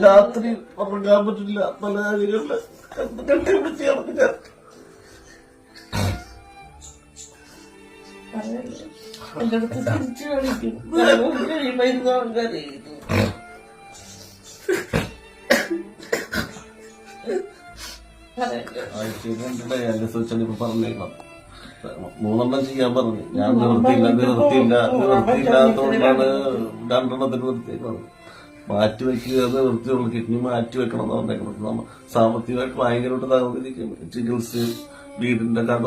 രാത്രി ഉറങ്ങാൻ പറ്റില്ല. പല കാര്യങ്ങളില് കെട്ടിപ്പിടിച്ച് കിടക്കുക. എന്റെ അടുത്ത് തിരിച്ചു കളിക്കും. കഴിയുമ്പോ ആൾക്കാരെ ഇപ്പൊ പറഞ്ഞേക്കണം. 3 ചെയ്യാൻ പറഞ്ഞു. ഞാൻ നിർത്തിയില്ലാത്തതുകൊണ്ടാണ് 2 നിർത്തിയേക്കുന്നത്. മാറ്റിവെക്കുക നിർത്തിയുള്ളൂ. കിഡ്നി മാറ്റിവെക്കണം എന്ന് പറഞ്ഞേക്കണം. സാമ്പത്തികമായിട്ട് ഭയങ്കരമായിട്ട് തകർന്നിരിക്കും. ചികിത്സ, വീടിന്റെ കടം